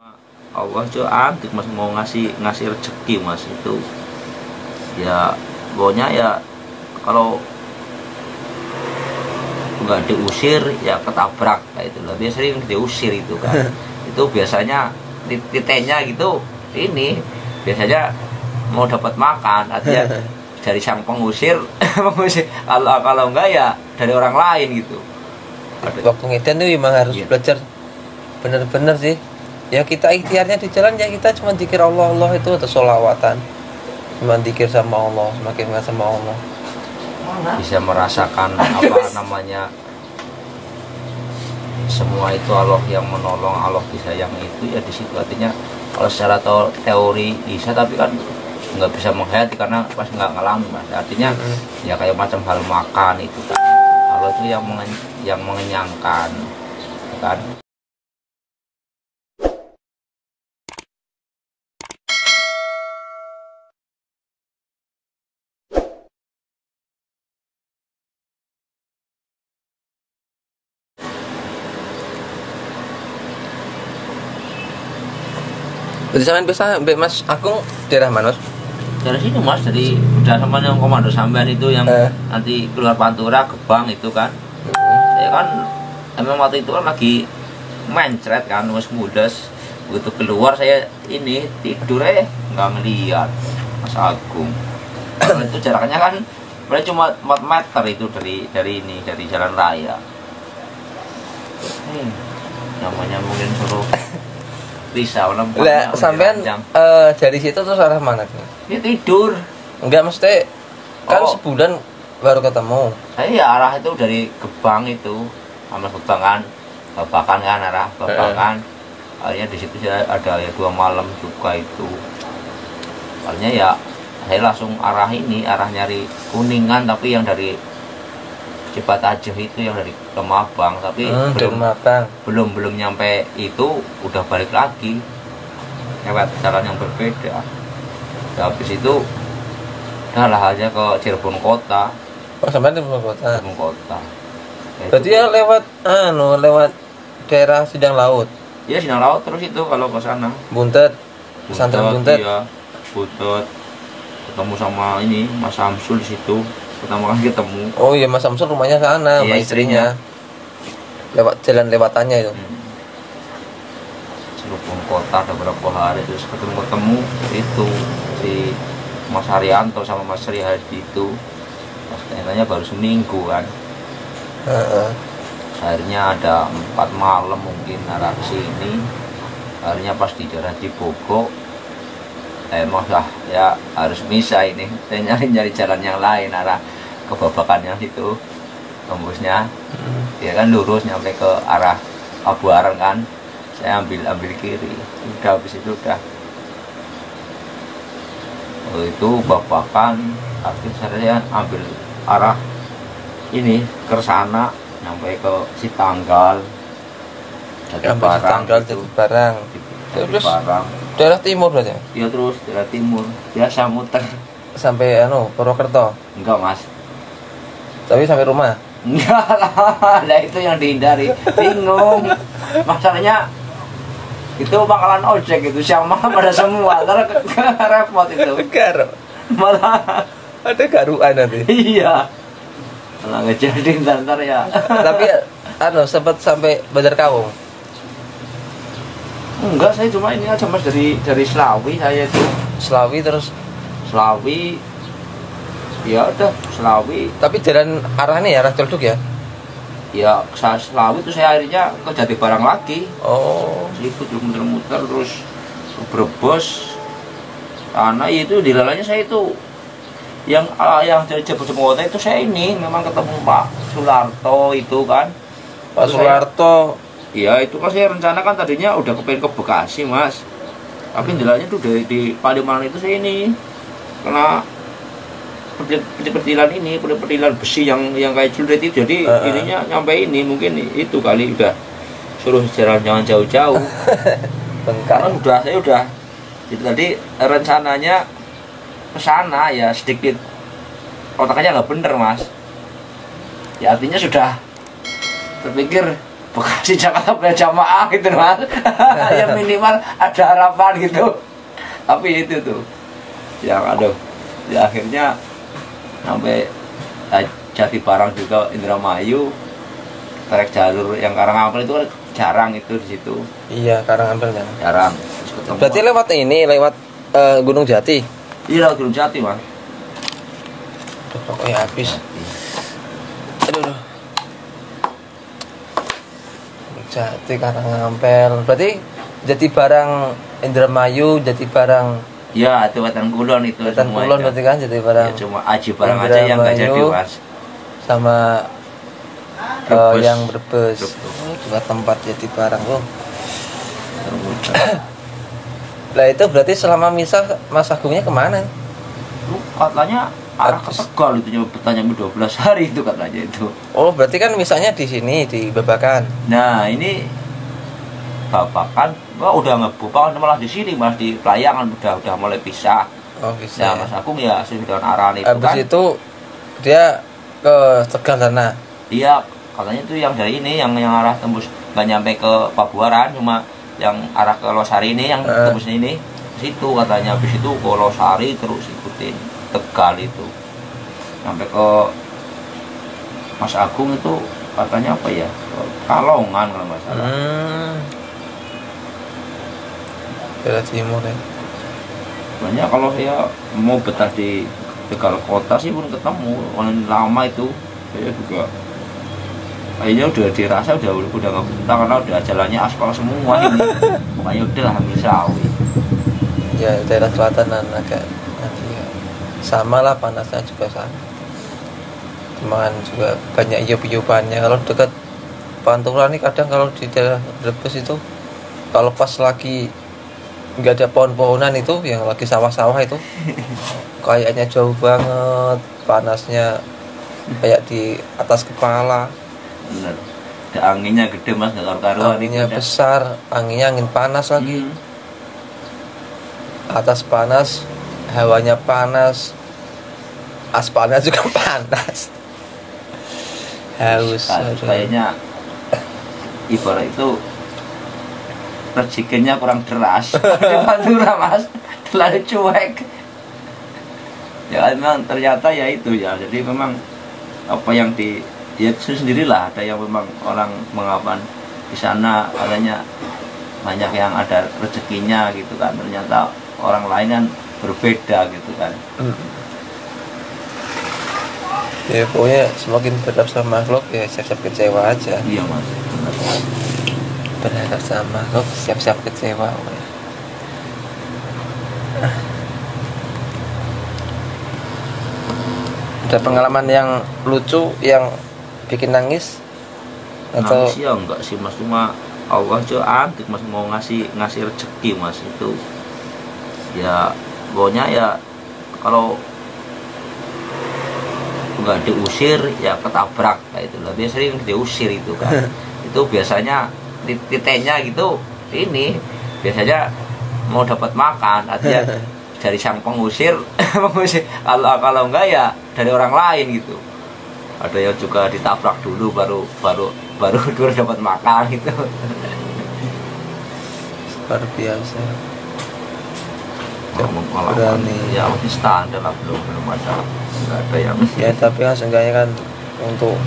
Allah tuh antik mas, mau ngasih rezeki mas itu ya pokoknya ya kalau nggak diusir ya ketabrak kayak itu lah, biasanya sering diusir itu kan. Itu biasanya titenya gitu, ini biasanya mau dapat makan artinya dari sang pengusir mengusir, kalau enggak ya dari orang lain gitu. Waktu ngedan tuh memang harus belajar bener-bener sih. Ya kita ikhtiarnya di jalan ya kita cuma zikir Allah itu atau sholawatan, cuma zikir sama Allah, semakin ingat sama Allah, bisa merasakan apa namanya, semua itu Allah yang menolong, Allah disayang itu ya di situ. Artinya kalau secara teori bisa, tapi kan nggak bisa menghayati karena pas nggak ngalamin mas. Artinya ya kayak macam hal makan itu kan, Allah itu yang mengenyangkan kan. Berarti sampean bisa Mbak Mas Agung daerah mana Mas? Dari sini mas, dari udah sama yang komando sampean itu yang nanti keluar Pantura Gebang itu kan. Saya kan emang waktu itu kan lagi mencret kan, mas mudas. Begitu keluar saya ini tidur nggak ngeliat Mas Agung. Karena itu jaraknya kan berarti cuma 4 meter itu dari jalan raya. Namanya mungkin suruh risau lah sampean dari situ terus arah mana? Ya tidur. Enggak mesti kan sebulan baru ketemu. Saya ya arah itu dari Gebang itu, sama Gebang kan, Babakan kan, arah Babakan. Akhirnya di situ ada ya 2 malam juga itu. Akhirnya ya saya langsung arah nyari Kuningan, tapi yang dari Cipatajah itu, yang dari Kemabang, tapi belum nyampe itu udah balik lagi lewat jalan yang berbeda. Habis itu udah lah aja ke Cirebon kota. Sampai di Cirebon kota. Berarti ya lewat daerah Sidang Laut. Iya, Sidang Laut terus itu kalau ke sana. Buntet. Pesantren Buntet. Iya, Buntet. Ketemu sama ini Mas Samsul di situ. Pertama kali ketemu. Oh iya, Mas Samsul rumahnya sana, sama istrinya. Lewat jalan lewatannya itu. Cirebon kota ada beberapa hari, terus ketemu itu si Mas Haryanto sama Mas Sri Hadi itu. Mas tanya baru seminggu kan. Akhirnya ada 4 malam mungkin arah sini. Akhirnya pas di daerah Cibogo, emang lah ya harus bisa ini. Saya nyari jalan yang lain, arah ke Babakan yang situ tembusnya. Dia kan lurus nyampe ke arah Abuaran kan. Saya ambil kiri. Udah habis itu udah. Itu Babakan, akhirnya saya ambil arah ini ke sana, nyampe ke Sitanggal. Sitanggal jadi barang. Terus daerah timur berarti? Iya, terus daerah timur. Biasa muter sampai Purwokerto. Enggak mas, tapi sampai rumah. Enggak lah, nah itu yang dihindari. Bingung masalahnya, itu bakalan ojek itu siang malam pada semua, ntar repot itu. Malah ada garuan nanti. Iya, malah ngejadiin ntar ya. Tapi sempat sampai Bandar Kawung. Enggak, saya cuma ini aja mas, dari Slawi saya itu. Slawi terus Slawi, ya udah Slawi. Tapi jalan arahnya ya arah Celduk ya? Ya Slawi itu saya akhirnya ke Jatibarang lagi. Oh, itu muter-muter terus ke Brebes. Karena itu di lalanya saya itu yang dari Jepang kota itu saya ini memang ketemu Pak Sularto itu kan. Pak Sularto. Iya, itu kan saya rencanakan tadinya udah kepengen ke Bekasi mas, tapi jalannya tuh di Palimanan itu saya ini kena petilan besi yang kayak julid itu, jadi ininya nyampe ini, mungkin itu kali udah suruh jalan jangan jauh-jauh. Karena saya udah itu tadi rencananya ke sana ya, sedikit otaknya nggak bener mas. Ya artinya sudah terpikir Bekasi Jakarta berjamaah gitu mas. Ya minimal ada harapan gitu. Tapi itu tuh yang aduh ya akhirnya sampai Jati Barang juga Indramayu, trek jalur yang Karangampel itu kan jarang itu di situ. Iya, Karangampel kan. Jarang. Berarti lewat ini, lewat Gunung Jati. Iya, Gunung Jati mas. Pokoknya habis. Aduh. Jati Karangampel. Berarti Jati Barang Indramayu, Jati Barang. Ya, itu Wetan Kulon itu. Wetan Kulon berarti kan Jati Barang. Ya, cuma Aji Barang aja yang nggak jadi mas. Sama Brebes. yang Brebes. Oh, juga tempat Jati Barang tuh. Lah itu berarti selama misa Mas Agungnya kemana? Lu katanya arah ke Tegal itu cuma bertanya 12 hari itu katanya itu. Oh berarti kan misalnya di sini di Babakan. Nah ini Babakan, wah udah ngebuka malah di sini mas di Pelayangan udah mulai pisah. Oh bisa. Nah Mas Agung ya sudah arahan itu habis kan. itu dia ke Tegal sana. Iya katanya itu yang dari ini yang arah tembus nggak nyampe ke Pabuaran, cuma yang arah ke Losari ini yang tembus ini situ katanya. Habis itu ke Losari terus ikutin Tegal itu sampai ke Mas Agung itu katanya apa ya, Kalongan kalau nggak salah. Daerah timur ya. Banyak kalau saya mau betah di Tegal kota sih pun ketemu orang lama itu saya juga kayaknya udah dirasa udah nggak betah karena udah jalannya aspal semua ini. Makanya udah lah ambil sawi. Ya daerah selatanan agak nanti ya. Sama lah panasnya juga sama. Cuman juga banyak iup-iupannya. Kalau dekat Pantura nih kadang kalau di daerah Brebes itu kalau pas lagi nggak ada pohon-pohonan itu yang lagi sawah-sawah itu kayaknya jauh banget panasnya kayak di atas kepala. Bener. Ada anginnya gede mas, nggak karu-karuan. Anginnya besar, anginnya angin panas lagi. Atas panas, hawanya panas, aspalnya juga panas. Haus. Kayaknya ibarat itu rezekinya kurang deras. Pantura mas, terlalu cuek. Ya memang ternyata ya itu ya. Jadi memang apa yang di ya itu sendirilah, ada yang memang orang mengapan di sana adanya banyak yang ada rezekinya gitu kan. Ternyata orang lain kan berbeda gitu kan. Ya pokoknya semakin berharap sama makhluk ya siap-siap kecewa aja. Iya mas. Berharap sama makhluk siap-siap kecewa. Ada pengalaman yang lucu yang bikin nangis atau Nangis ya enggak sih mas, cuma Allah aja antik mas mau ngasih rezeki mas itu ya. Pokoknya ya kalau nggak diusir ya ketabrak kayak itu lah. Biasanya sering diusir itu kan. Itu biasanya titiknya gitu ini biasanya mau dapat makan artinya dari sang pengusir mengusir. Kalau enggak ya dari orang lain gitu. Ada yang juga ditabrak dulu baru dulu dapat makan gitu. luar biasa. Berani ya masih standar lah, belum ada, nggak ada yang Ya tapi kan seenggaknya kan untuk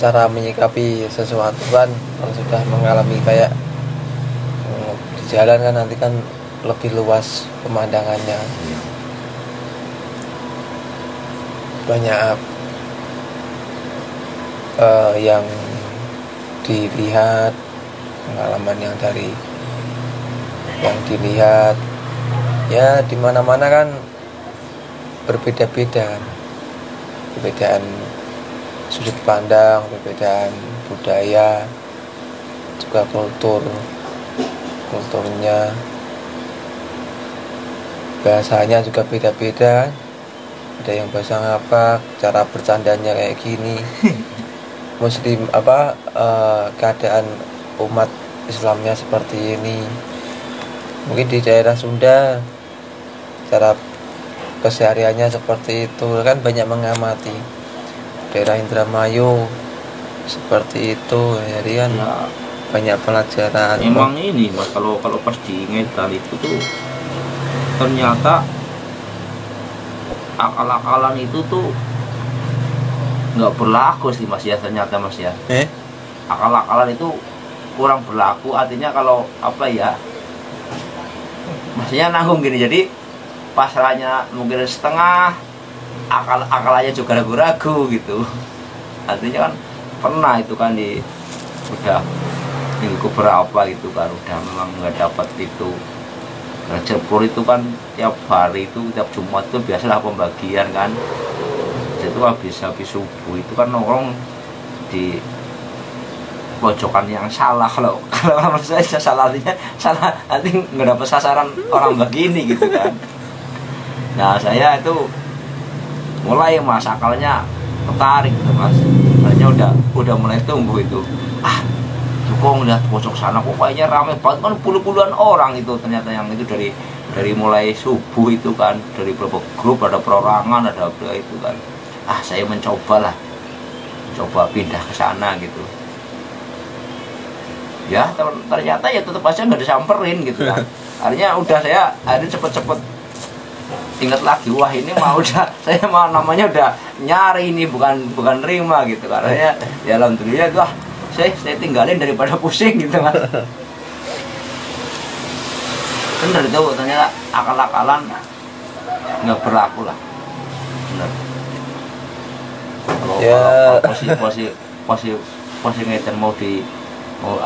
cara menyikapi sesuatu kan kalau sudah mengalami kayak di jalan kan nanti kan lebih luas pemandangannya. Banyak yang dilihat, pengalaman yang dilihat ya di mana-mana kan berbeda-beda, perbedaan sudut pandang, perbedaan budaya, juga kulturnya, bahasanya juga beda-beda. Ada yang bahasa ngapak, cara bercandanya kayak gini. Muslim keadaan umat Islamnya seperti ini. Mungkin di daerah Sunda cara kesehariannya seperti itu kan banyak mengamati. Daerah Indramayu seperti itu. Jadi kan Ya banyak pelajaran. emang ini mas, kalau kalau pas di Ngetan itu tuh ternyata akal-akalan itu tuh nggak berlaku sih mas ya, ternyata mas ya. Akal-akalan itu kurang berlaku, artinya kalau apa ya, maksudnya nanggung gini, jadi pasrahnya mungkin setengah, akalannya juga ragu-ragu gitu. Artinya kan pernah itu kan udah minggu berapa gitu kan, udah memang nggak dapat itu. Jebol itu kan tiap hari itu, tiap Jumat itu biasalah pembagian kan. Itu habis subuh itu kan nongkrong di pojokan yang salah. Kalau menurut saya salah, artinya salah, nanti nggak dapat sasaran orang begini gitu kan. Nah saya itu mulai mas akalnya tertarik gitu mas, artinya udah mulai tumbuh itu. Kok ngeliat pojok sana kok kayaknya ramai banget kan, puluh-puluhan orang itu ternyata yang itu dari mulai subuh itu kan, dari beberapa grup, ada perorangan, ada apa itu kan. Saya mencoba pindah ke sana gitu. Ya ternyata ya tetap aja nggak disamperin gitu kan. Artinya udah saya akhirnya cepet-cepet ingat lagi, wah ini mah udah saya mah namanya udah nyari ini, bukan nerima gitu. Karena ya alhamdulillah tuh saya tinggalin daripada pusing gitu mas. Bener itu ternyata akal-akalan nggak berlaku lah. Bener. Kalau posisi Ngetan mau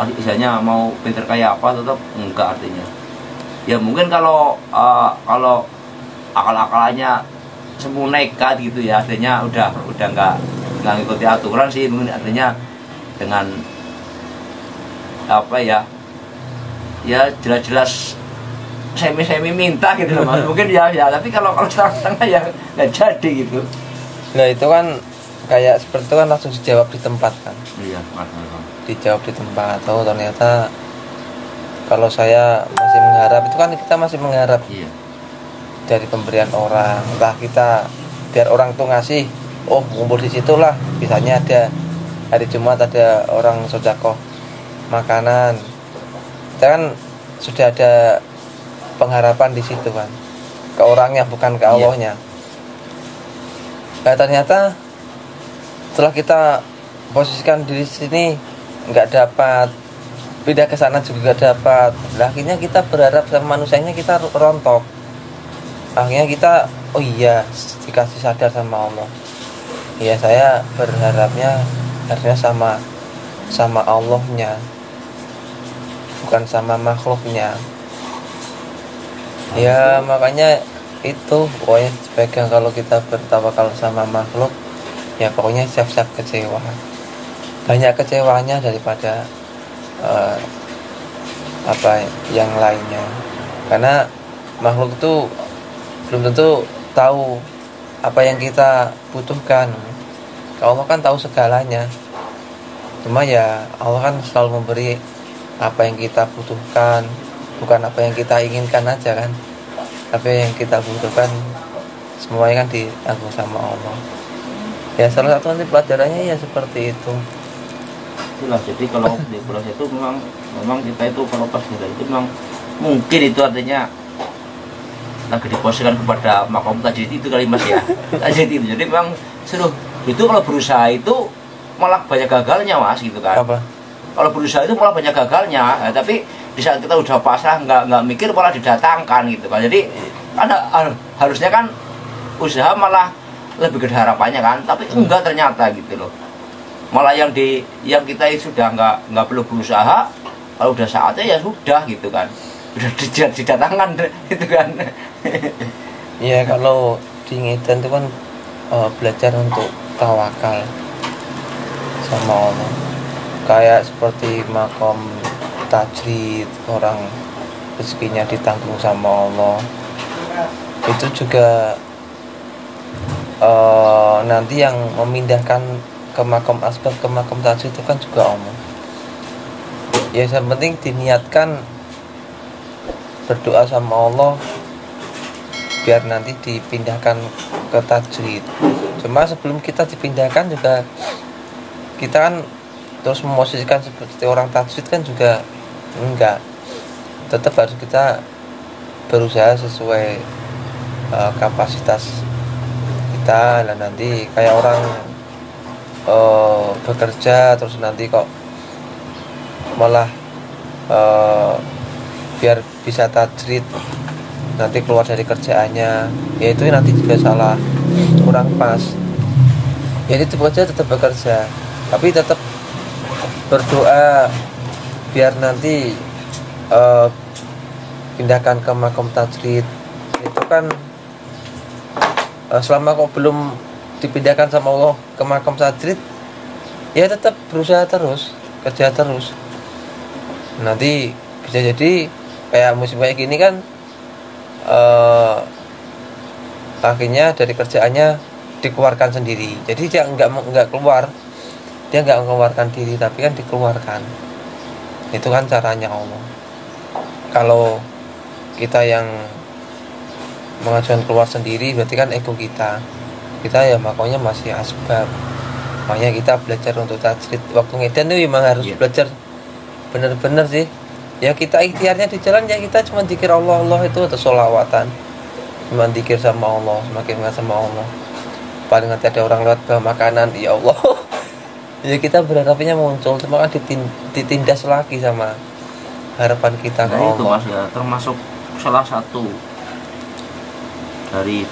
misalnya mau pinter kayak apa, tetap enggak, artinya ya mungkin kalau akal-akalannya semua nekat gitu ya, artinya udah nggak ngikuti aturan sih mungkin, artinya dengan apa ya jelas-jelas semi minta gitu loh mas. Mungkin ya tapi kalau setengah-setengah ya nggak jadi gitu. Nah itu kan kayak seperti itu kan langsung dijawab di tempat kan. Iya mas. Dijawab di tempat. Oh ternyata kalau saya masih mengharap, itu kan kita masih mengharap. Iya. Dari pemberian orang, entah kita biar orang tuh ngasih, ngumpul di situlah, misalnya ada hari Jumat ada orang sedekah makanan, kita kan sudah ada pengharapan di situ kan, ke orangnya bukan ke Allahnya. Nah ternyata setelah kita posisikan diri sini nggak dapat, pindah ke sana juga nggak dapat. Nah, akhirnya kita berharap sama manusianya, kita rontok. Akhirnya kita dikasih sadar sama Allah. Ya saya berharapnya harusnya sama Allahnya, bukan sama makhluknya. Ya makanya itu pokoknya pegang, kalau kita bertawakal sama makhluk ya pokoknya siap-siap kecewa. Banyak kecewanya daripada yang lainnya, karena makhluk itu belum tentu tahu apa yang kita butuhkan. Allah kan tahu segalanya, cuma ya Allah kan selalu memberi apa yang kita butuhkan, bukan apa yang kita inginkan aja kan. Apa yang kita butuhkan semuanya kan ditanggung sama Allah. Ya salah satu nanti pelajarannya ya seperti itu. Itulah, jadi kalau di proses itu memang kita itu kalau pas kita itu memang mungkin itu artinya lagi diposisikan kepada makom tadi itu kali mas ya. Tadi itu jadi memang seluruh itu kalau berusaha itu malah banyak gagalnya mas gitu kan. Apa? Kalau berusaha itu malah banyak gagalnya, tapi di saat kita udah pasrah nggak mikir malah didatangkan gitu kan. Jadi harusnya kan usaha malah lebih gede harapannya kan, tapi enggak ternyata gitu loh. Malah yang kita sudah nggak perlu berusaha, kalau udah saatnya ya sudah gitu kan, udah didatangkan gitu kan. Iya kalau di Ngetan itu kan belajar untuk tawakal sama Allah, kayak seperti makom tajrid, orang rezekinya ditanggung sama Allah. Itu juga nanti yang memindahkan ke makom asbab ke makom tajrid itu kan juga Allah. Ya yang penting diniatkan berdoa sama Allah biar nanti dipindahkan ke tajrid. Cuma sebelum kita dipindahkan juga kita kan terus memosisikan seperti orang tajwid kan juga enggak. Tetap harus kita berusaha sesuai kapasitas kita. Dan nanti kayak orang bekerja terus nanti kok malah biar bisa tajwid nanti keluar dari kerjaannya, ya itu nanti juga salah, kurang pas. Jadi tetap bekerja tapi tetap berdoa biar nanti pindahkan ke makom tajwid. Itu kan selama kok belum dipindahkan sama Allah ke makom tajwid, ya tetap berusaha terus, kerja terus. Nanti bisa jadi kayak musim kayak gini kan akhirnya dari kerjaannya dikeluarkan sendiri. Jadi dia nggak keluar, dia nggak mengeluarkan diri tapi kan dikeluarkan. Itu kan caranya Allah. Kalau kita yang mengajukan keluar sendiri berarti kan ego kita ya, makanya masih asbab. Makanya kita belajar untuk tajwid waktu ngedan itu memang harus belajar bener-bener sih. Ya kita ikhtiarnya di jalan ya kita cuma zikir Allah itu atau sholawatan, cuma zikir sama Allah, semakin ingat sama Allah. Paling nanti ada orang lewat bawa makanan, ya Allah ya kita berharapnya muncul, cuma kan ditindas lagi sama harapan kita ke Allah. Itu Mas ya, termasuk salah satu dari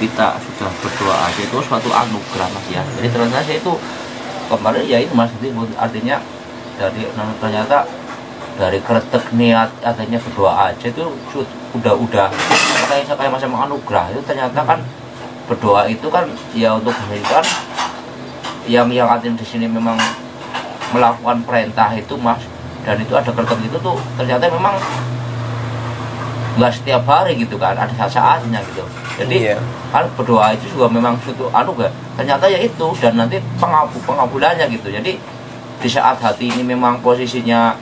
kita sudah berdoa aja itu suatu anugerah Mas ya. Jadi ternyata itu kemarin ya itu Mas, itu artinya dari ternyata dari kretek niat adanya berdoa aja itu udah kayak macam anugerah. Itu ternyata kan berdoa itu kan ya untuk memberikan yang artinya di sini memang melakukan perintah itu Mas, dan itu ada kretek itu tuh ternyata memang nggak setiap hari gitu kan, ada saat-saatnya gitu. Jadi kan berdoa itu juga memang suatu anugerah ternyata ya itu, dan nanti pengabulannya gitu. Jadi di saat hati ini memang posisinya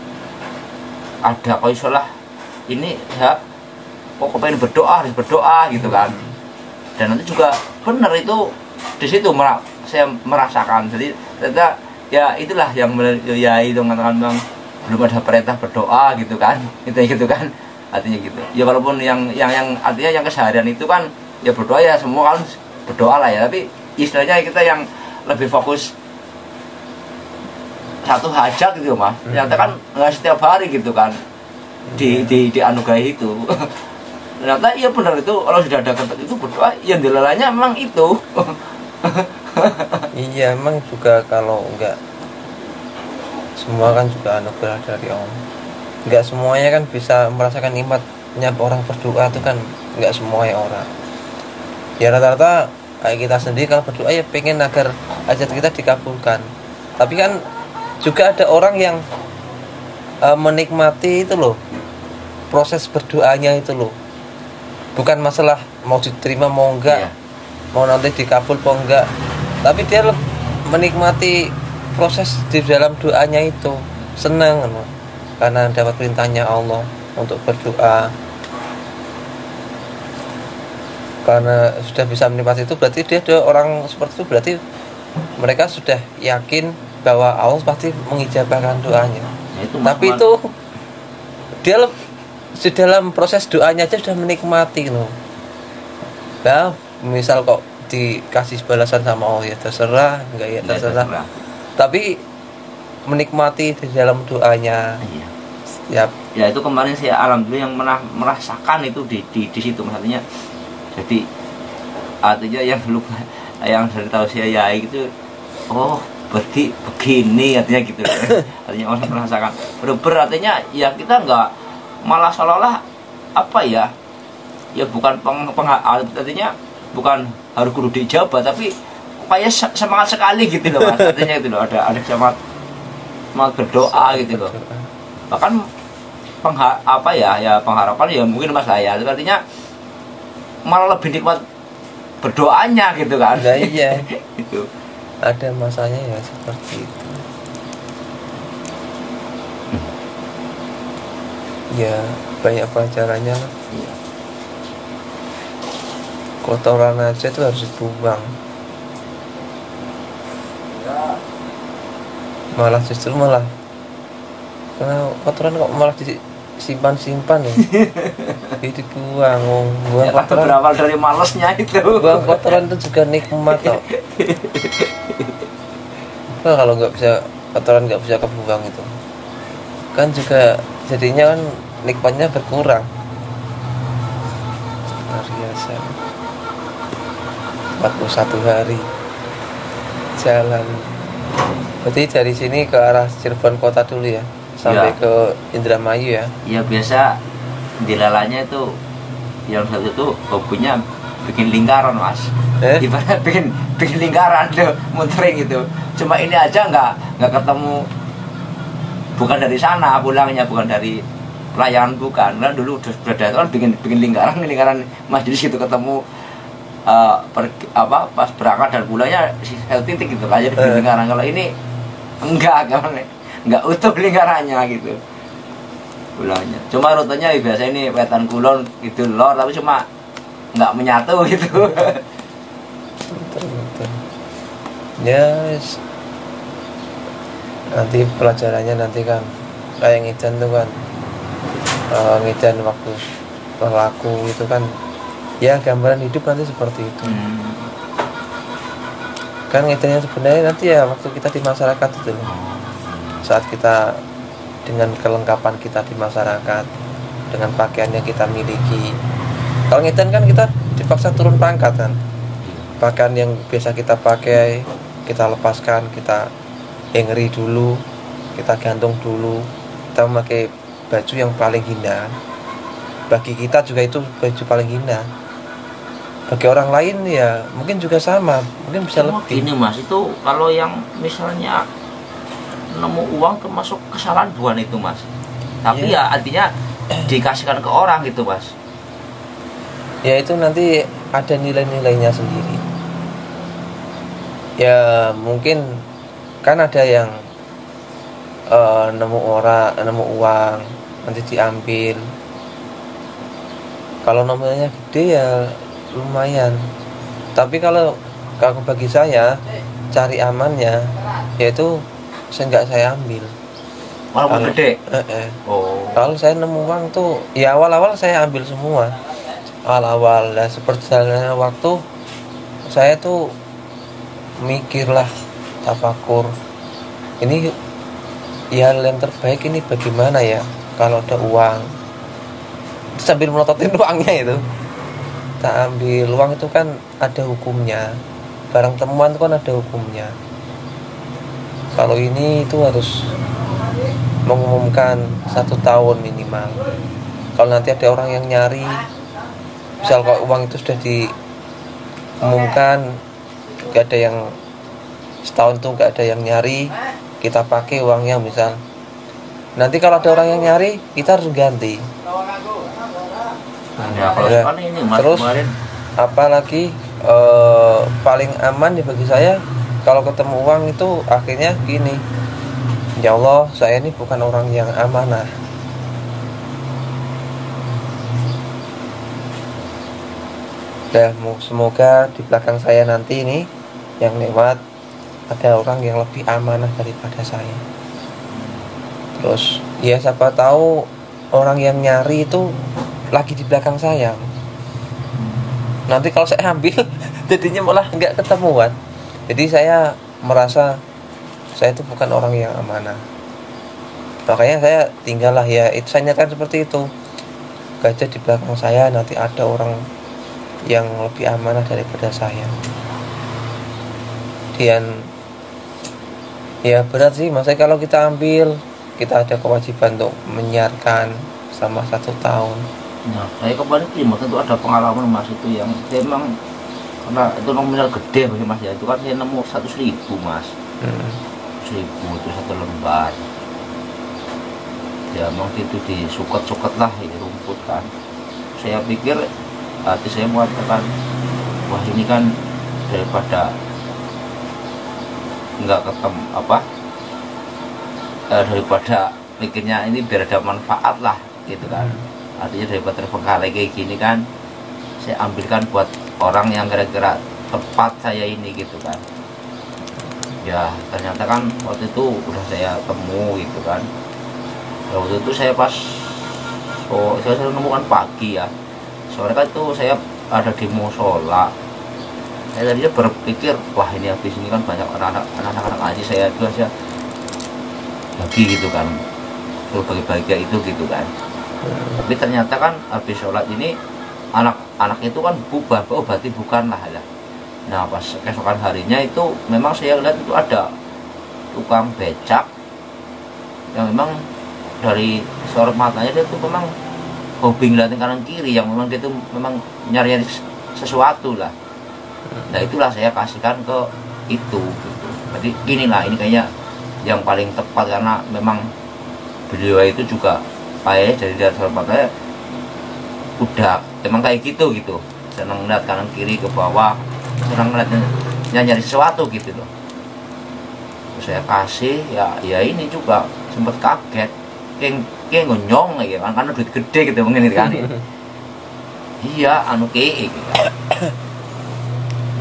ada koisolah ini ya, kok pengen berdoa harus berdoa gitu kan. Dan nanti juga benar itu di situ saya merasakan. Jadi ternyata ya itulah yang ya itu mengatakan memang belum ada perintah berdoa gitu kan, gitu kan artinya gitu. Ya walaupun yang artinya yang keseharian itu kan ya berdoa ya, semua kan berdoa lah ya, tapi istilahnya kita yang lebih fokus satu hajat gitu Mas. Ternyata kan nggak setiap hari gitu kan dianugerahi itu. Ternyata iya benar itu, kalau sudah ada ketat itu berdoa yang dilalanya memang itu. Iya emang juga kalau enggak semua kan juga anugerah dari Allah. Enggak semuanya kan bisa merasakan nikmatnya orang berdoa itu kan, enggak semuanya orang. Ya rata-rata kayak kita sendiri kalau berdoa ya pengen agar hajat kita dikabulkan. Tapi kan juga ada orang yang menikmati itu loh, proses berdoanya itu loh. Bukan masalah mau diterima mau enggak, mau nanti dikabul mau enggak, tapi dia menikmati proses di dalam doanya itu, senang loh, karena dapat perintahnya Allah untuk berdoa. Karena sudah bisa menikmati itu berarti dia ada orang seperti itu, berarti mereka sudah yakin bahwa Allah pasti mengijabahkan doanya. Tapi itu dia di dalam proses doanya aja sudah menikmati loh. Nah, misal kok dikasih balasan sama Allah ya terserah, enggak ya terserah. Tapi menikmati di dalam doanya. Iya. Ya itu kemarin saya alhamdulillah yang merasakan itu di situ artinya. Jadi artinya yang dulu yang dari tahu saya ya itu, oh berarti begini artinya gitu. Artinya orang merasakan bener artinya ya kita enggak malah seolah-olah apa ya bukan artinya bukan harus kudu dijawab, tapi kayak semangat sekali gitu loh Mas. Artinya gitu loh, ada semangat berdoa gitu loh. Bahkan pengharapan ya mungkin Mas saya artinya malah lebih nikmat berdoanya gitu kan. Nah, iya. Itu ada masanya ya seperti itu. Ya banyak pelajarannya lah. Kotoran aja itu harus dibuang. malah justru malah karena kotoran kok malah disimpan ya. Jadi dibuang, buang Ya, kotoran. berawal dari malesnya itu. Buang kotoran itu juga nikmat kok. Nah, kalau nggak bisa kotoran nggak bisa kebuang itu kan juga jadinya kan nikmatnya berkurang. Luar biasa. 41 hari jalan. Berarti dari sini ke arah Cirebon kota dulu ya, sampai Ya. ke Indramayu ya. Ya biasa dilalanya itu yang satu itu hobinya bikin lingkaran mas. Ibarat bikin lingkaran tuh muterin gitu. Cuma ini aja nggak ketemu, bukan dari sana pulangnya, bukan dari pelayanan, bukan. Nah, dulu sudah kan bikin lingkaran majelis gitu, ketemu pas berangkat dan pulangnya satu titik gitu aja di lingkaran. Kalau ini enggak utuh lingkarannya gitu pulangnya. Cuma rutenya biasa ini Wetan Kulon gitu lor, tapi cuma nggak menyatu gitu. Betul. Yes. Nanti pelajarannya nanti kan kayak ngidan tuh kan, ngidan waktu berlaku itu kan ya gambaran hidup nanti seperti itu. Kan ngidannya sebenarnya nanti ya waktu kita di masyarakat itu loh. Saat kita dengan kelengkapan kita di masyarakat, dengan pakaian yang kita miliki. Kalau ngidan kan kita dipaksa turun pangkat kan. Pakaian yang biasa kita pakai kita lepaskan, kita hangeri dulu, kita gantung dulu, kita memakai baju yang paling hina. Bagi kita juga itu baju paling hina. Bagi orang lain ya mungkin juga sama, mungkin bisa lebih. Gini mas, itu kalau yang misalnya nemu uang termasuk kesalahan bukan itu mas, tapi ya artinya dikasihkan ke orang gitu mas. Ya itu nanti ada nilai-nilainya sendiri. Ya mungkin kan ada yang nemu uang nanti diambil. Kalau nominalnya gede ya lumayan. Tapi kalau bagi saya cari amannya yaitu enggak saya ambil. Walaupun gede. Oh. Kalau saya nemu uang tuh ya awal-awal saya ambil semua. Awal-awal lah seperti jalannya waktu saya tuh mikirlah, tafakur. Ini ya hal yang terbaik ini bagaimana ya kalau ada uang. Sambil melototin uangnya itu. Tak ambil uang itu kan ada hukumnya. Barang temuan itu kan ada hukumnya. Kalau ini itu harus mengumumkan 1 tahun minimal. Kalau nanti ada orang yang nyari, misal kalau uang itu sudah diumumkan, gak ada yang setahun tuh gak ada yang nyari, kita pakai uangnya misal. Nanti kalau ada orang yang nyari, kita harus ganti. Ya, kalau Ya. ini mas, Terus kemarin apalagi paling aman ya bagi saya kalau ketemu uang itu akhirnya gini, ya Allah saya ini bukan orang yang amanah. Ya semoga di belakang saya nanti ini yang lewat ada orang yang lebih amanah daripada saya. Terus ya siapa tahu orang yang nyari itu lagi di belakang saya. Nanti kalau saya ambil jadinya malah nggak ketemuan. Jadi saya merasa saya itu bukan orang yang amanah. Makanya saya tinggallah ya, itu saya nyatakan seperti itu. Gajah di belakang saya nanti ada orang yang lebih amanah daripada saya. Dan ya berat sih, maksudnya kalau kita ambil, kita ada kewajiban untuk menyiarkan selama 1 tahun. Nah, saya kemarin itu ada pengalaman mas, itu yang memang karena itu nominal gede bagi mas ya, itu kan saya nemu 100.000 mas. 1.000 itu 1 lembar. Ya memang itu disuket-suket lah ini rumput kan. Saya pikir hati saya mengatakan, wah ini kan daripada nggak ketemu daripada mikirnya ini biar ada manfaat lah gitu kan. Artinya daripada terbengkalai kayak gini kan, saya ambilkan buat orang yang kira-kira tepat saya ini gitu kan. Ya ternyata kan waktu itu udah saya temu gitu kan. Ya, waktu itu saya pas saya nemukan pagi ya, sore kan itu saya ada di musola. Saya tadinya berpikir, wah ini habis ini kan banyak anak-anak ngaji, saya juga saya bagi gitu kan, suruh bagi-bagi itu gitu kan. Tapi ternyata kan habis sholat ini anak-anak itu kan bubar, oh berarti bukan lah ya. Nah pas keesokan harinya itu memang saya lihat itu ada tukang becak yang memang dari sorot matanya dia tuh memang hobi ngeliatin kanan kiri, yang memang dia tuh memang nyari sesuatu lah. Nah itulah saya kasihkan ke itu gitu. Jadi inilah, ini kayaknya yang paling tepat karena memang beliau itu juga kayaknya dari sorot matanya udah memang kayak gitu gitu, senang ngeliat kanan kiri ke bawah, senang ngeliat nyari sesuatu gitu loh. Terus saya kasih ya ini juga sempat kaget, kayak ngonyong lagi kan, karena duit gede gitu mungkin itu kan. Iya anu kayak gitu kan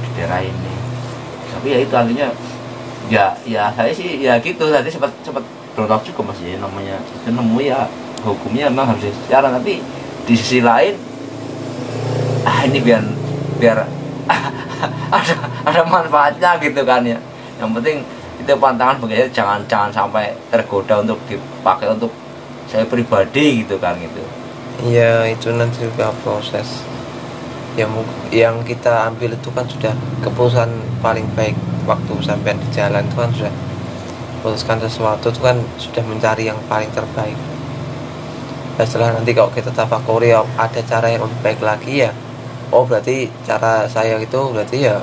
di daerah ini. Tapi ya itu akhirnya ya saya sih ya gitu, tadi sempat berontak juga masih namanya itu nemu ya, hukumnya memang harus secara, tapi di sisi lain ini biar ada manfaatnya gitu kan ya. Yang penting itu pantangan bagaimana jangan sampai tergoda untuk dipakai untuk saya pribadi gitu kan gitu. Iya, itu nanti juga proses yang kita ambil itu kan sudah keputusan paling baik. Waktu sampai di jalan itu kan sudah putuskan sesuatu itu kan sudah mencari yang paling terbaik. Dan setelah nanti kalau kita tafakuri ada cara yang lebih baik lagi ya, oh berarti cara saya itu berarti ya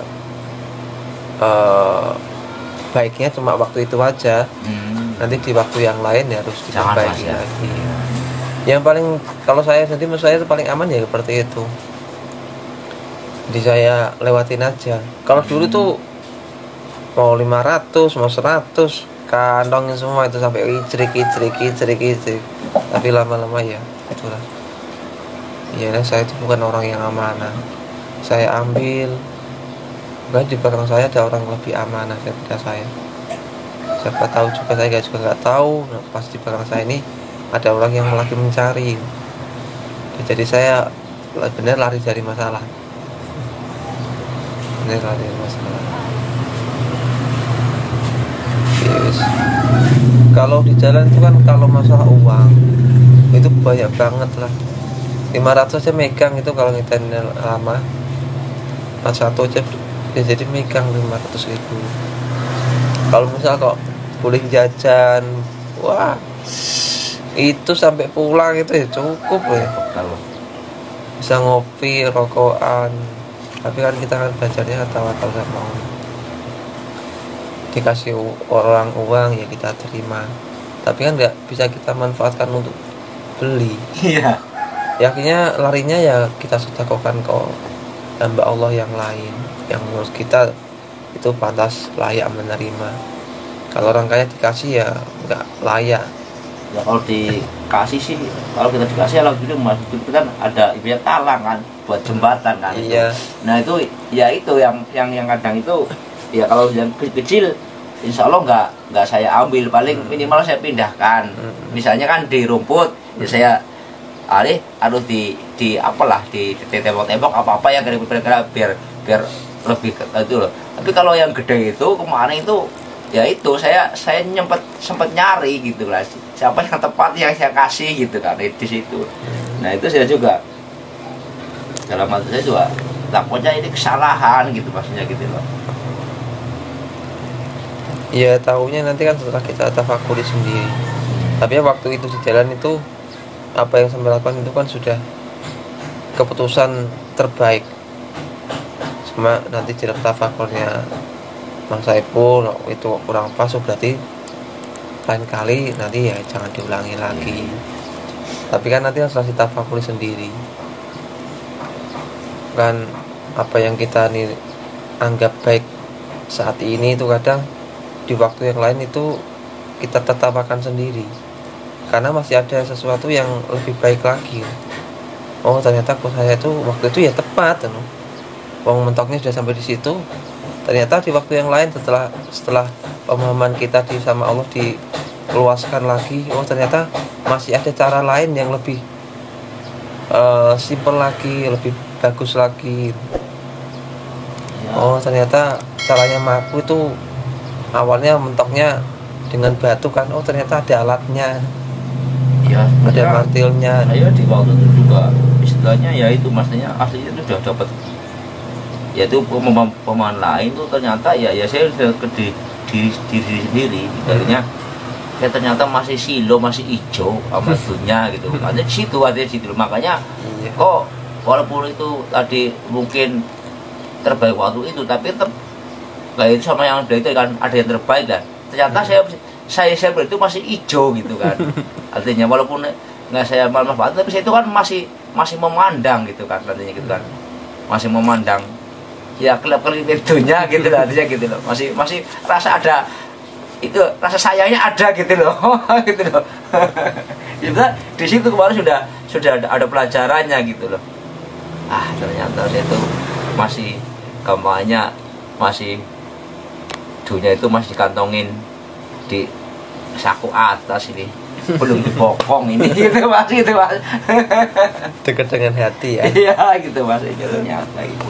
baiknya cuma waktu itu aja. Nanti di waktu yang lain ya harus diperbaiki lagi. Yang paling kalau saya sendiri, menurut saya itu paling aman ya seperti itu. Jadi saya lewatin aja. Kalau dulu tuh mau 500 mau 100 kantongin semua itu sampai icrik. Tapi lama-lama ya itulah. Ya saya itu bukan orang yang amanah. Saya ambil, bahkan di belakang saya ada orang lebih amanah daripada saya. Siapa tahu juga, saya juga nggak tahu. Nah, pas di belakang saya ini ada orang yang lagi mencari. Jadi saya benar lari dari masalah. Benar lari dari masalah. Yes. Kalau di jalan itu kan kalau masalah uang itu banyak banget lah. 500 aja megang itu kalau kita lama. Pas satu aja ya jadi megang 500 ribu. Kalau misal kok boleh jajan, wah itu sampai pulang itu ya cukup ya. Kalau Bisa ngopi, rokokan. Tapi kan kita kan belajarnya tawakal sama Allah. Dikasih orang uang ya kita terima. Tapi kan nggak bisa kita manfaatkan untuk beli. iya. Ya akhirnya larinya ya kita sedekahkan ke hamba Allah yang lain, yang menurut kita itu pantas layak menerima. Kalau orang kaya dikasih ya nggak layak. Ya kalau dikasih sih, kalau kita dikasih alhamdulillah, mas itu kan ada ibarat talang kan buat jembatan kan. Iya. Itu. Nah itu ya itu yang kadang itu ya kalau yang kecil insya Allah nggak saya ambil, paling minimal saya pindahkan. Misalnya kan di rumput ya saya harus di apalah di tembok-tembok apa yang kira-kira biar lebih itu loh. Tapi kalau yang gede itu kemarin itu ya itu saya sempat nyari gitu lah, siapa yang tepat yang saya kasih gitu kan di situ. Nah itu saya juga dalam hati saya juga takutnya ini kesalahan gitu maksudnya gitu loh. Ya tahunya nanti kan setelah kita tafakuri sendiri. Tapi ya waktu itu di jalan itu apa yang saya lakukan itu kan sudah keputusan terbaik. Cuma nanti dalam tafakurnya Mas Saiful itu kurang pas, berarti lain kali nanti ya jangan diulangi lagi. Tapi kan nanti harus tafakuri sendiri. Kan apa yang kita nih anggap baik saat ini itu kadang di waktu yang lain itu kita tertawakan sendiri. Karena masih ada sesuatu yang lebih baik lagi. Oh ternyata kok saya itu waktu itu ya tepat, wong mentoknya sudah sampai di situ, ternyata di waktu yang lain setelah pemahaman kita sama Allah dikeluaskan lagi, oh ternyata masih ada cara lain yang lebih simpel lagi, lebih bagus lagi. Oh ternyata caranya maku itu awalnya mentoknya dengan batu kan, oh ternyata ada alatnya, ya ada martilnya. Saya di waktu itu juga istilahnya ya itu maksudnya aslinya itu sudah dapat, yaitu pemahaman lain tuh ternyata ya saya sudah ke diri sendiri, akhirnya saya ternyata masih silo, masih hijau sama dunia gitu. Artinya di situ, makanya kok walaupun itu tadi mungkin terbaik waktu itu, tapi tetap kayak itu sama yang itu kan ada yang terbaik kan. Ternyata saya itu masih hijau gitu kan. Artinya walaupun nggak saya manfaat, tapi saya itu kan masih memandang gitu kan, artinya gitu kan, masih memandang ya kelip-kelip itunya gitu lah, artinya gitu loh, masih rasa ada itu, rasa sayangnya ada gitu loh. Gitu loh. Juga di situ kemarin sudah ada pelajarannya gitu loh. Ternyata saya itu masih gampangnya masih dunia itu masih dikantongin di saku atas ini, belum dibokong ini gitu mas, itu mas. Dekat dengan hati ya. Iya gitu mas, itu ternyata itu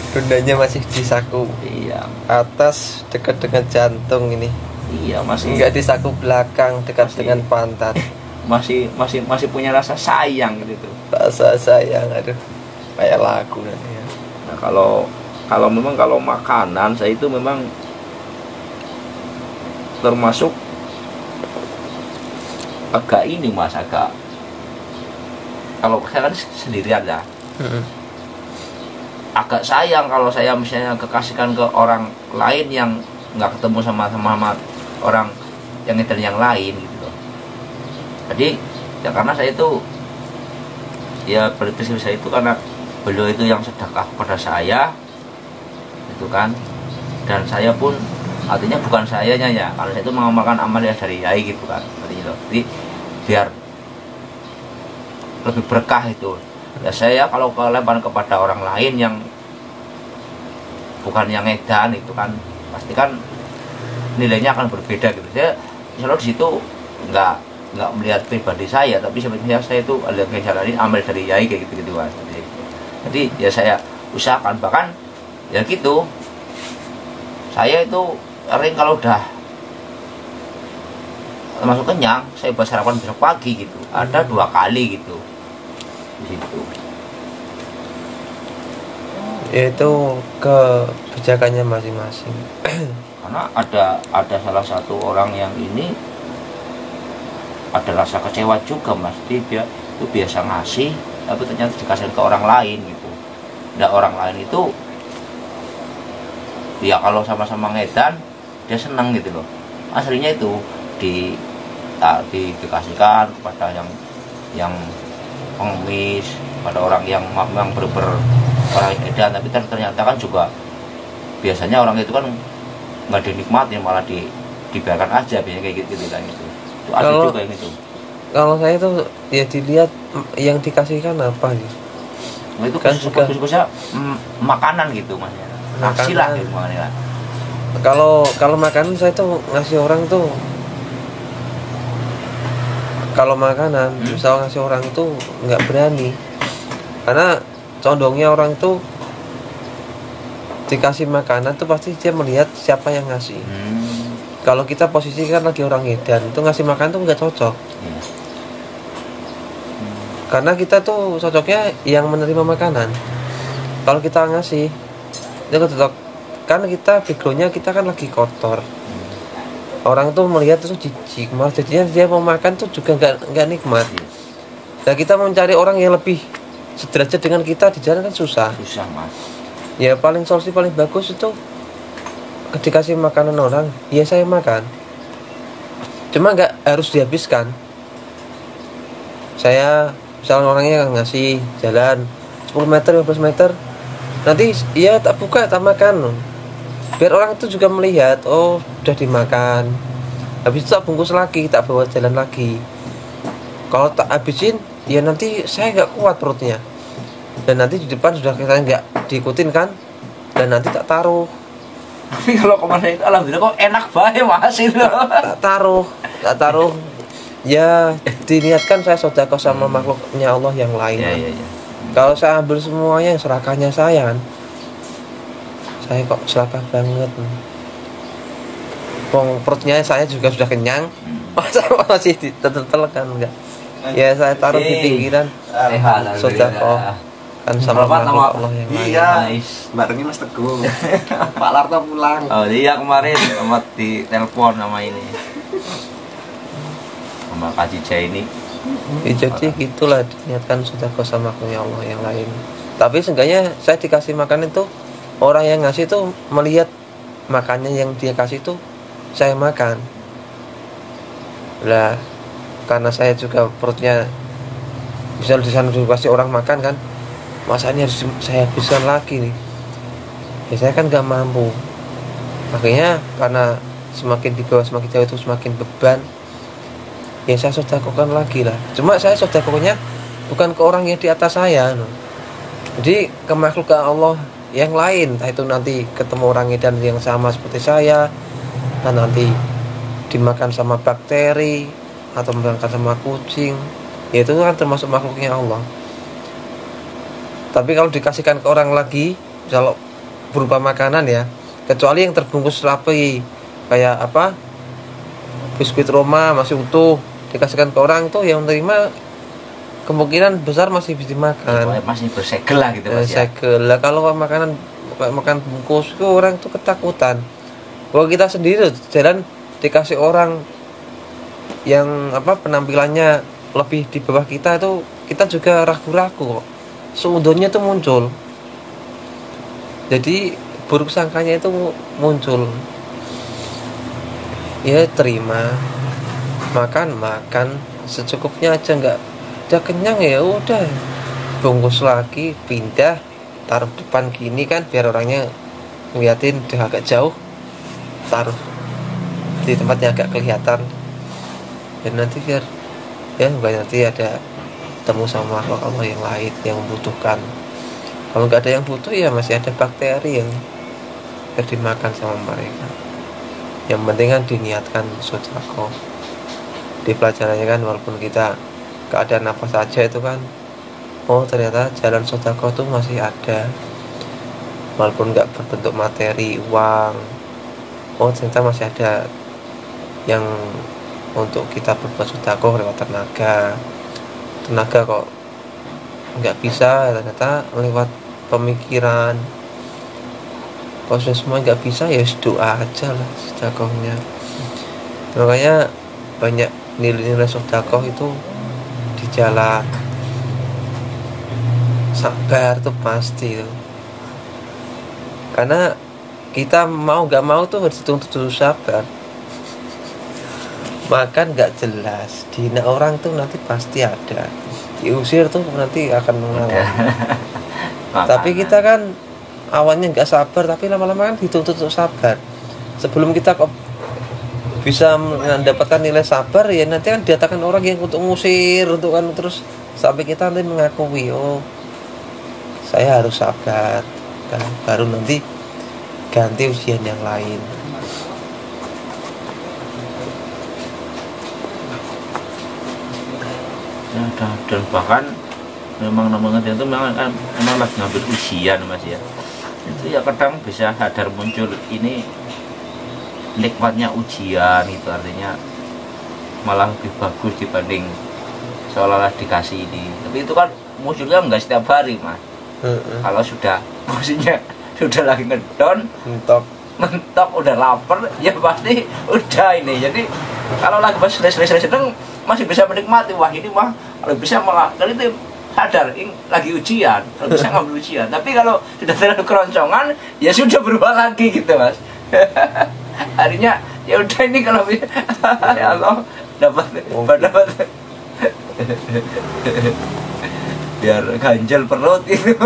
dunianya masih di saku atas dekat dengan jantung ini. Iya masih enggak di saku belakang dekat dengan pantat. Masih punya rasa sayang gitu. Rasa sayang, aduh kayak lagu nanti ya. Nah kalau memang kalau makanan saya itu memang termasuk agak ini mas, agak kalau saya kan sendirian ya, agak sayang kalau saya misalnya kekasihkan ke orang lain yang nggak ketemu sama orang yang ngedel yang lain gitu loh. Jadi ya karena saya itu ya berarti saya itu karena beliau itu yang sedekah kepada saya itu kan, dan saya pun artinya bukan sayanya ya, kalau saya itu mengamalkan amal yang dari Yai gitu kan, artinya loh. Jadi biar lebih berkah itu ya, saya kalau kelempar kepada orang lain yang bukan yang edan itu kan pasti kan nilainya akan berbeda gitu. Saya selalu di situ nggak melihat pribadi saya, tapi sebenarnya saya itu ada ngejalanin amal dari Yai kayak gitu kan. Jadi ya saya usahakan, bahkan ya gitu saya itu sering kalau udah masuk kenyang saya buat sarapan besok pagi gitu, ada 2 kali gitu di situ. Itu kebijakannya masing-masing. Karena ada salah satu orang yang ini ada rasa kecewa juga mas, dia itu biasa ngasih tapi ternyata dikasih ke orang lain gitu. Nah orang lain itu ya kalau sama-sama ngedan dia seneng gitu loh, aslinya itu dikasihkan kepada yang pengemis, pada orang yang memang orang yang edan, tapi ternyata kan juga biasanya orang itu kan nggak dinikmatin, malah dibiarkan aja biasanya kayak gitu kan itu ada juga yang itu. Kalau saya itu ya dilihat yang dikasihkan apa gitu. Nah, itu kan juga makanan gitu maksudnya, nasi lah gitu makanya. Kalau makanan saya tuh ngasih orang tuh, kalau makanan misal ngasih orang itu nggak berani, karena condongnya orang tuh dikasih makanan tuh pasti dia melihat siapa yang ngasih. Kalau kita posisikan lagi orang edan itu ngasih makan tuh nggak cocok. Karena kita tuh cocoknya yang menerima makanan. Kalau kita ngasih itu cocok, karena kita backgroundnya kita kan lagi kotor. Orang tuh melihat tuh jijik, malah jadinya dia mau makan tuh juga nggak nikmat. Nah kita mencari orang yang lebih sederajat dengan kita di jalan kan susah mas. Ya paling solusi paling bagus itu dikasih makanan orang, ya saya makan, cuma nggak harus dihabiskan. Saya misalnya orangnya ngasih jalan 10 meter 15 meter, nanti iya tak buka tak makan, biar orang itu juga melihat oh udah dimakan, habis itu tak bungkus lagi, tak bawa jalan lagi. Kalau tak habisin ya nanti saya nggak kuat perutnya, dan nanti di depan sudah kita nggak diikutin kan, dan nanti tak taruh. Tapi kalau kemarin itu alhamdulillah kok enak banget Mas itu. Tak taruh. Ya diniatkan saya sedekah sama makhluknya Allah yang lain. Iya. Kalau saya ambil semuanya serakahnya saya kan. Saya kok serakah banget. Perutnya saya juga sudah kenyang. Masa masih ditetel kan enggak. Ya saya taruh di pinggiran. Sedekah kan sama makhluk Allah yang lain. Iya, barengi Mas Teguh. Pak Larto pulang. Oh iya kemarin sama di telepon sama ini sama Kak Cica ini. Ya, jadi gitulah diniatkan sedekah sama makhluknya Allah yang lain. Tapi seenggaknya saya dikasih makan itu, orang yang ngasih itu melihat makannya yang dia kasih itu saya makan. Lah karena saya juga perutnya bisa di sana dikasih orang makan kan, masanya harus saya habiskan lagi nih. Ya saya kan gak mampu. Makanya karena semakin di bawah semakin jauh itu semakin beban. Ya saya sedekahkan lagi lah. Cuma saya sedekahnya bukan ke orang yang di atas saya. Jadi ke makhluk Allah yang lain. Entah itu nanti ketemu orang edan yang sama seperti saya, dan nanti dimakan sama bakteri atau dimakan sama kucing. Ya itu kan termasuk makhluknya Allah. Tapi kalau dikasihkan ke orang lagi, kalau berupa makanan ya, kecuali yang terbungkus rapi kayak apa, biskuit Roma masih utuh, dikasihkan ke orang itu yang menerima kemungkinan besar masih bisa dimakan. Masih bersegel lah gitu Mas ya. Segel lah. Kalau makanan makan bungkus itu orang itu ketakutan. Kalau kita sendiri jalan dikasih orang yang apa penampilannya lebih di bawah kita itu, kita juga ragu-ragu kok. Seudahnya itu muncul. Jadi buruk sangkanya itu muncul. Ya terima, makan secukupnya aja, udah kenyang ya udah, bungkus lagi, pindah, taruh depan gini kan biar orangnya ngeliatin udah agak jauh, taruh di tempatnya agak kelihatan, dan nanti biar ya nanti ada temu sama makhluk Allah yang lain yang membutuhkan. Kalau nggak ada yang butuh ya masih ada bakteri yang dimakan sama mereka. Yang penting kan diniatkan sedekah. Di pelajarannya kan walaupun kita keadaan apa saja itu kan, oh ternyata jalan sedekah itu masih ada. Walaupun nggak berbentuk materi uang, oh ternyata masih ada yang untuk kita berbuat sedekah lewat tenaga kok nggak bisa, ternyata lewat pemikiran. Kalau sudah semua nggak bisa ya doa aja lah sedekahnya. Makanya banyak nilai-nilai sedekah itu di jalan. Sabar tuh pasti tuh. Karena kita mau nggak mau tuh harus dituntut sabar. Makan nggak jelas, dihina orang tuh nanti pasti ada, diusir tuh nanti akan mengalami. Tapi kita kan awalnya nggak sabar, tapi lama-lama kan dituntut untuk sabar. Sebelum kita kok bisa mendapatkan nilai sabar, ya nanti kan didatangkan orang yang untuk ngusir, untuk kan terus sampai kita nanti mengakui, oh saya harus sabar, kan baru nanti ganti ujian yang lain. Ya, dan bahkan memang namanya itu memang lagi ngambil ujian Mas ya. Itu ya kadang bisa sadar muncul ini nikmatnya ujian, itu artinya malah lebih bagus dibanding seolah-olah dikasih ini. Tapi itu kan munculnya enggak setiap hari Mas. Kalau sudah maksudnya sudah lagi ngedon, mentok udah lapar, ya pasti udah ini. Jadi kalau lagi pas selesai sedang masih bisa menikmati, wah ini mah kalau bisa malah kali itu sadar ini lagi ujian, kalau bisa ngambil ujian. Tapi kalau sudah terlalu keroncongan, ya sudah berubah lagi gitu Mas. Harinya ya udah ini kalau ya Allah dapat biar ganjel perut itu.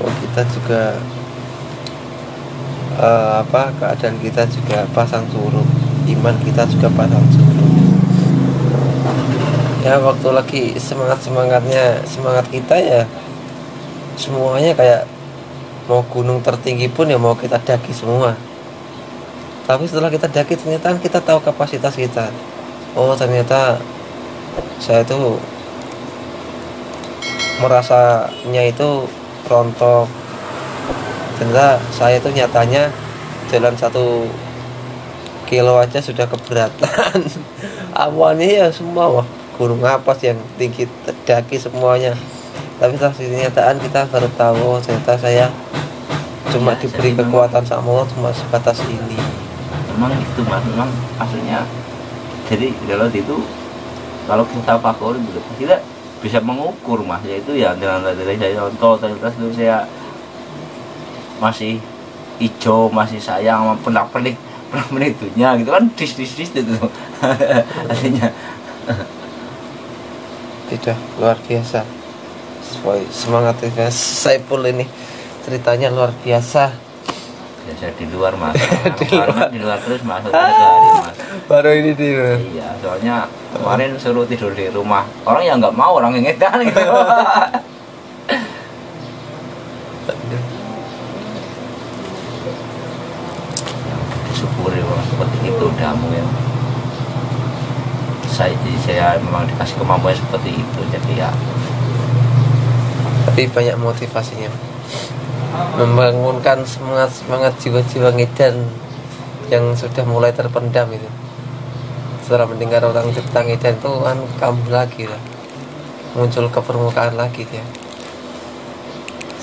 Kita juga keadaan kita juga pasang surut, iman kita juga pasang surut. Ya waktu lagi semangat kita ya semuanya kayak mau gunung tertinggi pun ya mau kita daki semua. Tapi setelah kita daki ternyata kita tahu kapasitas kita. Oh ternyata saya tuh merasanya itu rontok. Ternyata saya tuh nyatanya jalan 1 kilo aja sudah keberatan. Awalnya ya semua wah gunung apa sih yang tinggi daki semuanya. Tapi setelah kenyataan kita baru tahu oh, ternyata saya cuma Ya, diberi jadi kekuatan sama Allah cuma sebatas ini. Memang itu mas, memang aslinya. Jadi kalau itu kalau kita pakai kita bisa mengukur mas, yaitu ya dengan tadi saya contoh ternyata itu saya masih hijau, masih sayang sama penak-penik itunya gitu kan, dis itu artinya. Tidak luar biasa. Semangat ya Saipul ini ceritanya luar biasa. Biasa di luar mas, di luar terus masuk hari mas. Baru ini di Iya, soalnya kemarin suruh tidur di rumah orang yang nggak mau, orang yang ngedan gitu. Syukuri orang seperti itu damu ya. Saya memang dikasih kemampuan seperti itu, jadi ya. Tapi banyak motivasinya, membangunkan semangat jiwa-jiwa ngedan yang sudah mulai terpendam itu. Setelah mendengar orang cerita ngedan itu kan kambuh lagi lah, muncul ke permukaan lagi dia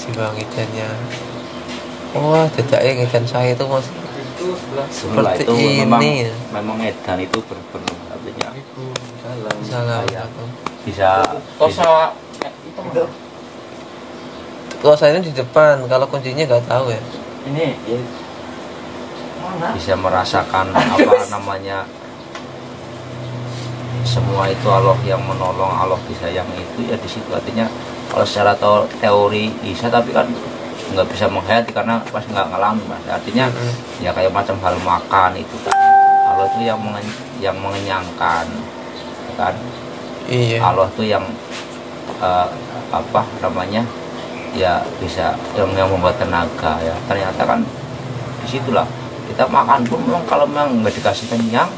jiwa ngedannya. Wah jejak ngedan saya itu mas Setelah seperti itu ini. memang edan itu benar-benar artinya Salah kayak satu. bisa Kuasanya di depan, kalau kuncinya nggak tahu ya. Ini ya. bisa merasakan apa namanya, semua itu Allah yang menolong, Allah disayang itu ya di situ. Artinya kalau secara teori bisa, tapi kan nggak bisa menghayati karena pas nggak ngalamin mas. Artinya ya kayak macam hal makan itu kan, Allah itu yang mengenyangkan kan. Iya. Allah tuh yang apa namanya ya bisa yang membuat tenaga ya. Ternyata kan disitulah kita makan pun memang kalau memang nggak dikasih kenyang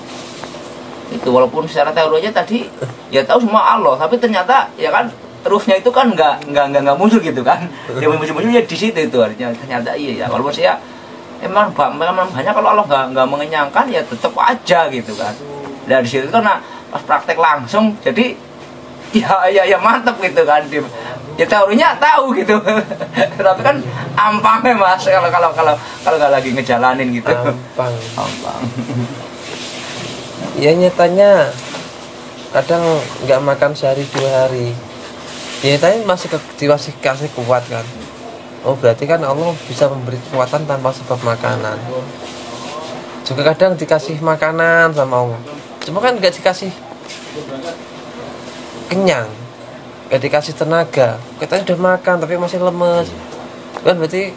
itu, walaupun secara teori aja tadi ya tahu semua Allah, tapi ternyata ya kan ruhnya itu kan nggak muncul gitu kan. Yang muncul ya di situ itu, artinya ternyata iya ya, walaupun saya emang banyak kalau Allah nggak mengenyangkan ya tetap aja gitu kan. Dari situ kan pas praktek langsung jadi ya mantep gitu kan. Ya teorinya tahu gitu. Tapi kan ampangnya mas kalau nggak lagi ngejalanin gitu. Ampang. Ya nyatanya kadang nggak makan sehari 2 hari. Ya nyatanya masih kasih kuat kan. Oh berarti kan Allah bisa memberi kekuatan tanpa sebab makanan. Juga kadang dikasih makanan sama Allah, cuma kan nggak dikasih kenyang, nggak dikasih tenaga. Kita sudah makan tapi masih lemes kan, berarti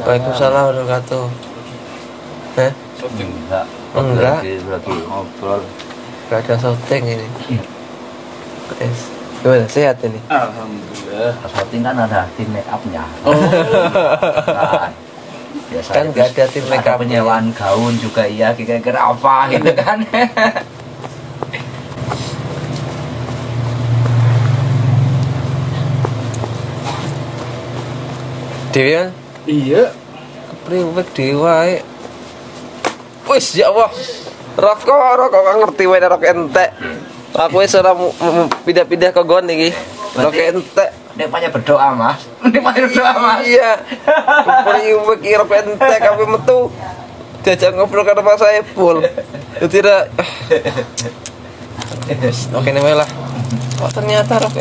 Waalaikumsalam warahmatullahi wabarakatuh. Enggak. Lagi ngobrol. Gak ada syuting ini. Gimana sehat ini? Alhamdulillah. Shooting kan ada tim make upnya. Kan, biasa Kan nggak ada tim make up. penyewaan gaun juga iya, kira-kira apa gitu kan. Dewi kan? Iya. Kepriwet dewa. Wis ya Allah. Rokok kan ngerti wae rok entek. Aku wis ora pindah-pindah ke gon iki. Rok entek. Nek banyak berdoa mas. Nek banyak berdoa mas. Iya. Kepriwet iki rok entek kabeh metu. Diajak ngobrol karo Pak Saiful. Jadi ra oke nih lah. Oh ternyata rok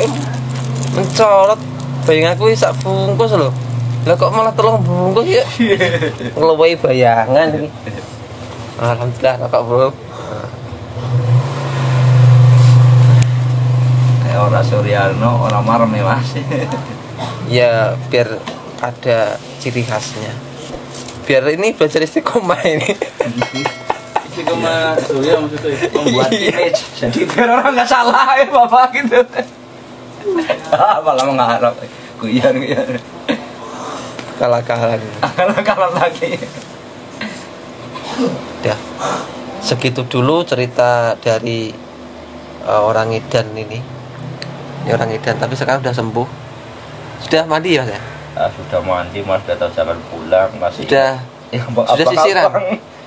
mencolot. Bayang aku sak bungkus lho. Lah kok malah 3 bungkus ya? Ngluwahi bayangan iki. Alhamdulillah kok bro. Kayak orang Suryano, orang marem ya mas. Ya biar ada ciri khasnya. Biar ini belajar istiqomah ini. Istiqomah Surya maksudnya Membuat image, jadi biar orang nggak salah ya bapak gitu. Malah mengharap guyon. kalah-kalah. Kapan lagi? Udah. Segitu dulu cerita dari orang Edan ini. Ini orang Edan tapi sekarang udah sembuh. Sudah mandi ya, Mas? Sudah mandi, Mas, sudah tahu jalan pulang, masih. Sudah. Ya, Sudah sisiran.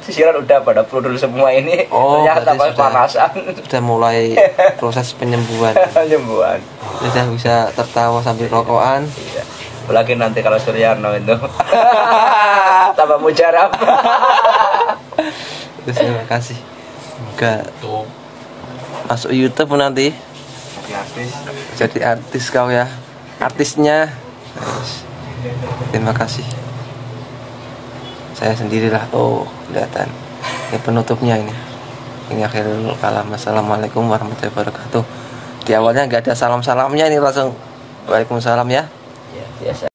Sisiran udah pada pudul semua ini. Oh, ternyata berarti pas panasan. Sudah mulai proses penyembuhan. Penyembuhan. Sudah bisa tertawa sambil rokokan. Iya. Apalagi nanti kalau Suryarno itu tambah mujarab. Terima kasih. Enggak masuk YouTube nanti artis. jadi artis kau ya, artisnya. Terima kasih. Saya sendirilah. Oh, kelihatan. Ini penutupnya ini. Ini akhirul kalam. Assalamualaikum warahmatullahi wabarakatuh. Di awalnya nggak ada salam-salamnya, ini langsung Waalaikumsalam ya. Ya, biasa.